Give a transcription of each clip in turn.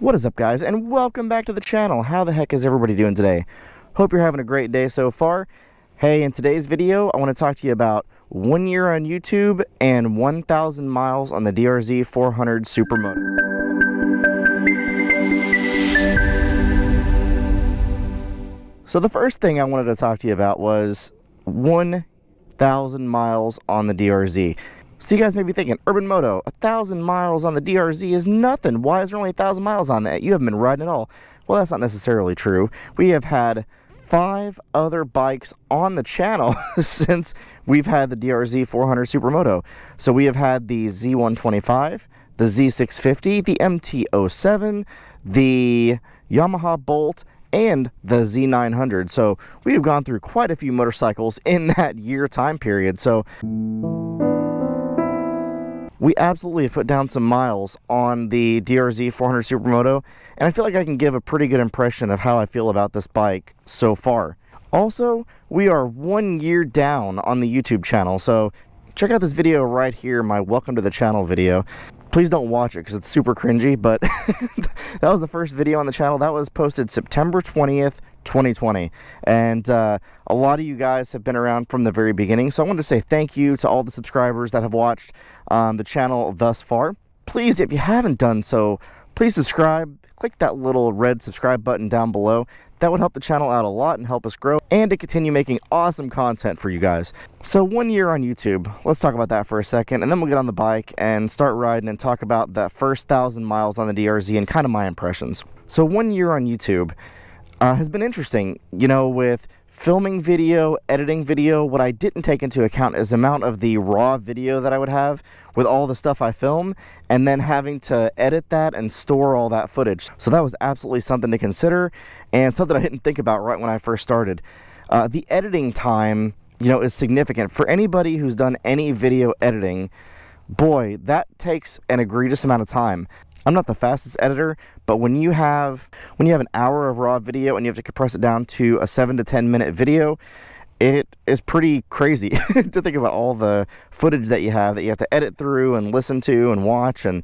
What is up, guys, and welcome back to the channel. How the heck is everybody doing today? Hope you're having a great day so far. Hey, in today's video, I want to talk to you about 1 year on YouTube and 1,000 miles on the DRZ400 Supermoto. So the first thing I wanted to talk to you about was 1,000 miles on the DRZ. So you guys may be thinking, Urban Moto, 1,000 miles on the DRZ is nothing. Why is there only 1,000 miles on that? You haven't been riding at all. Well, that's not necessarily true. We have had 5 other bikes on the channel since we've had the DRZ400 Supermoto. So we have had the Z125, the Z650, the MT-07, the Yamaha Bolt, and the Z900. So we have gone through quite a few motorcycles in that year time period. So we absolutely have put down some miles on the DRZ400 Supermoto, and I feel like I can give a pretty good impression of how I feel about this bike so far. Also, we are 1 year down on the YouTube channel, so check out this video right here, my welcome to the channel video. Please don't watch it because it's super cringy, but that was the first video on the channel. That was posted September 20th, 2020, and a lot of you guys have been around from the very beginning, so I wanted to say thank you to all the subscribers that have watched the channel thus far. Please, if you haven't done so, please subscribe. Click that little red subscribe button down below. That would help the channel out a lot and help us grow and to continue making awesome content for you guys. So 1 year on YouTube, let's talk about that for a second, and then we'll get on the bike and start riding and talk about that first 1,000 miles on the DRZ and kind of my impressions. So 1 year on YouTube has been interesting, you know, with filming video, editing video. What I didn't take into account is the amount of the raw video that I would have with all the stuff I film, and then having to edit that and store all that footage. So that was absolutely something to consider, and something I didn't think about right when I first started. The editing time, you know, is significant. For anybody who's done any video editing, boy, that takes an egregious amount of time. I'm not the fastest editor, but when you have an hour of raw video and you have to compress it down to a 7 to 10 minute video, it is pretty crazy to think about all the footage that you have to edit through and listen to and watch. And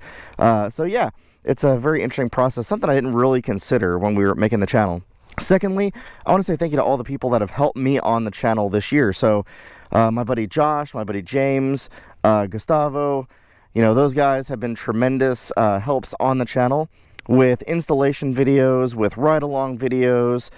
so yeah, it's a very interesting process, something I didn't really consider when we were making the channel. Secondly, I want to say thank you to all the people that have helped me on the channel this year. So my buddy Josh, my buddy James, Gustavo, you know, those guys have been tremendous helps on the channel with installation videos, with ride-along videos,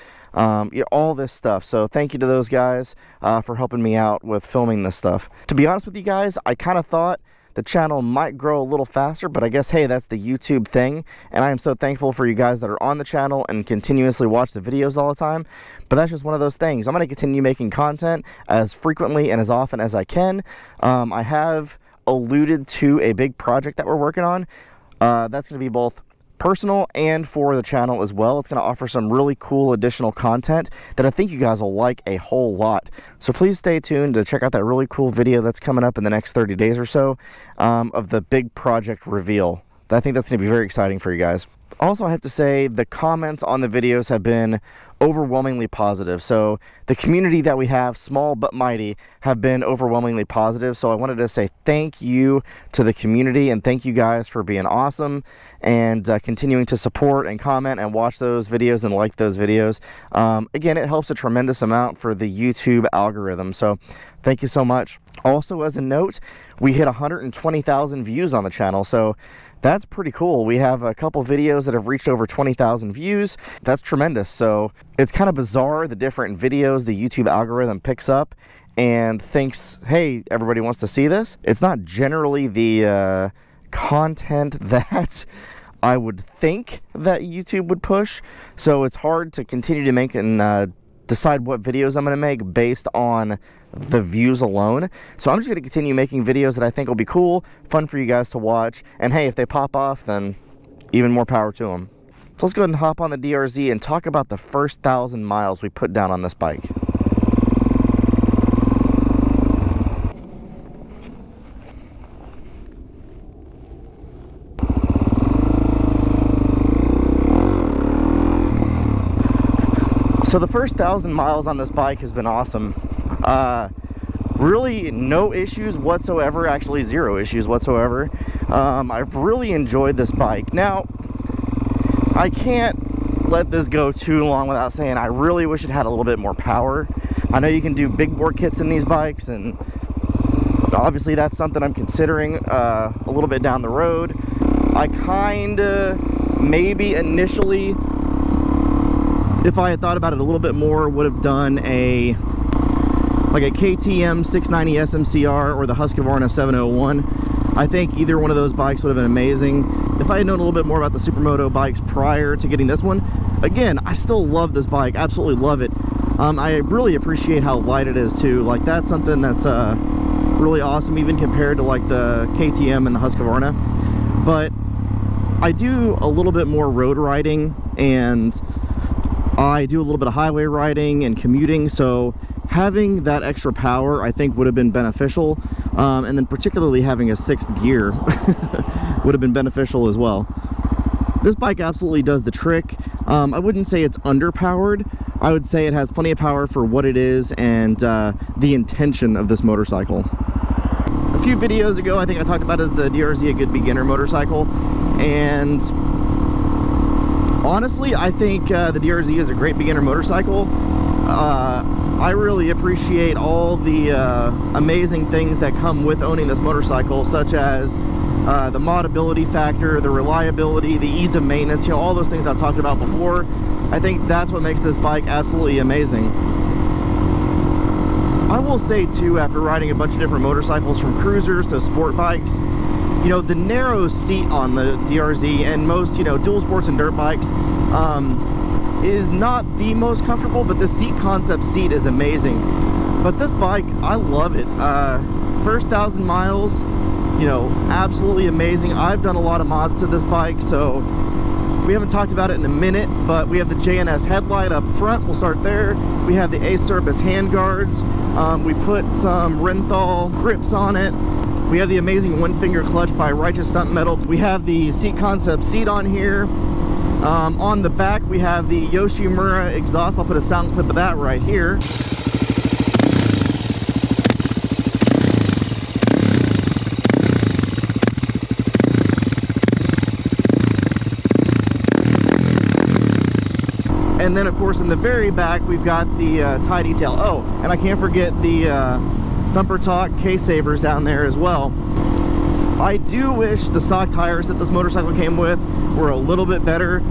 you know, all this stuff. So thank you to those guys for helping me out with filming this stuff. To be honest with you guys, I kind of thought the channel might grow a little faster, but I guess, hey, that's the YouTube thing, and I am so thankful for you guys that are on the channel and continuously watch the videos all the time. But that's just one of those things. I'm going to continue making content as frequently and as often as I can. I have alluded to a big project that we're working on. That's going to be both personal and for the channel as well. It's going to offer some really cool additional content that I think you guys will like a whole lot. So please stay tuned to check out that really cool video that's coming up in the next 30 days or so of the big project reveal. I think that's going to be very exciting for you guys. Also, I have to say the comments on the videos have been overwhelmingly positive. So the community that we have, small but mighty, have been overwhelmingly positive. So I wanted to say thank you to the community, and thank you guys for being awesome and continuing to support and comment and watch those videos and like those videos. Again, it helps a tremendous amount for the YouTube algorithm. So thank you so much. Also, as a note, we hit 120,000 views on the channel. So that's pretty cool. We have a couple videos that have reached over 20,000 views. That's tremendous. So it's kind of bizarre, the different videos the YouTube algorithm picks up and thinks, hey, everybody wants to see this. It's not generally the content that I would think that YouTube would push. So it's hard to continue to make and decide what videos I'm going to make based on the views alone. So I'm just going to continue making videos that I think will be cool, fun for you guys to watch, and hey, if they pop off, then even more power to them. So let's go ahead and hop on the DRZ and talk about the first 1,000 miles we put down on this bike. So the first 1,000 miles on this bike has been awesome. Really no issues whatsoever, actually 0 issues whatsoever. I've really enjoyed this bike. Now, I can't let this go too long without saying I really wish it had a little bit more power. I know you can do big bore kits in these bikes, and obviously that's something I'm considering a little bit down the road. I kinda, maybe initially, if I had thought about it a little bit more, would have done like a KTM 690 SMCR or the Husqvarna 701. I think either one of those bikes would have been amazing. If I had known a little bit more about the Supermoto bikes prior to getting this one, again, I still love this bike, absolutely love it. I really appreciate how light it is too. Like, that's something that's really awesome, even compared to like the KTM and the Husqvarna. But I do a little bit more road riding, and I do a little bit of highway riding and commuting, so having that extra power I think would have been beneficial, and then particularly having a 6th gear would have been beneficial as well. This bike absolutely does the trick. I wouldn't say it's underpowered. I would say it has plenty of power for what it is and the intention of this motorcycle. A few videos ago, I think I talked about is the DRZ a good beginner motorcycle, and honestly, I think the DRZ is a great beginner motorcycle. I really appreciate all the amazing things that come with owning this motorcycle, such as the modability factor, the reliability, the ease of maintenance, you know, all those things I've talked about before. I think that's what makes this bike absolutely amazing. I will say too, after riding a bunch of different motorcycles from cruisers to sport bikes, you know, the narrow seat on the DRZ and most, you know, dual sports and dirt bikes is not the most comfortable, but the seat concept seat is amazing. But this bike, I love it. First 1,000 miles, you know, absolutely amazing. I've done a lot of mods to this bike, so we haven't talked about it in a minute, but we have the JNS headlight up front. We'll start there. We have the Acerbis handguards. We put some Renthal grips on it. We have the amazing one-finger clutch by Righteous Stunt Metal. We have the seat concept seat on here. On the back, we have the Yoshimura exhaust. I'll put a sound clip of that right here. And then, of course, in the very back, we've got the tie detail. Oh, and I can't forget the Thumper Talk case savers down there as well. I do wish the stock tires that this motorcycle came with were a little bit better.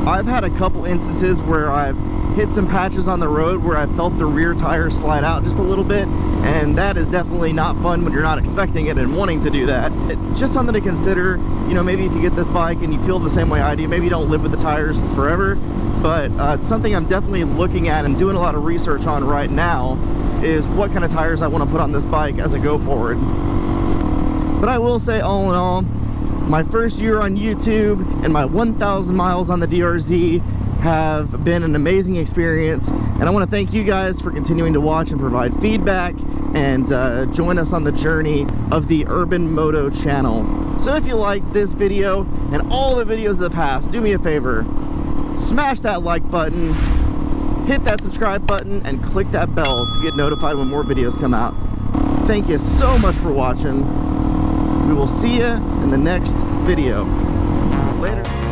I've had a couple instances where I've hit some patches on the road where I felt the rear tires slide out just a little bit, and that is definitely not fun when you're not expecting it and wanting to do that. Just something to consider, you know, maybe if you get this bike and you feel the same way I do, maybe you don't live with the tires forever, but something I'm definitely looking at and doing a lot of research on right now is what kind of tires I want to put on this bike as I go forward. But I will say, all in all, my first year on YouTube and my 1,000 miles on the DRZ have been an amazing experience, and I want to thank you guys for continuing to watch and provide feedback and join us on the journey of the Urban Moto channel. So if you like this video and all the videos of the past, do me a favor, smash that like button, hit that subscribe button, and click that bell to get notified when more videos come out. Thank you so much for watching. We will see you in the next video. Later.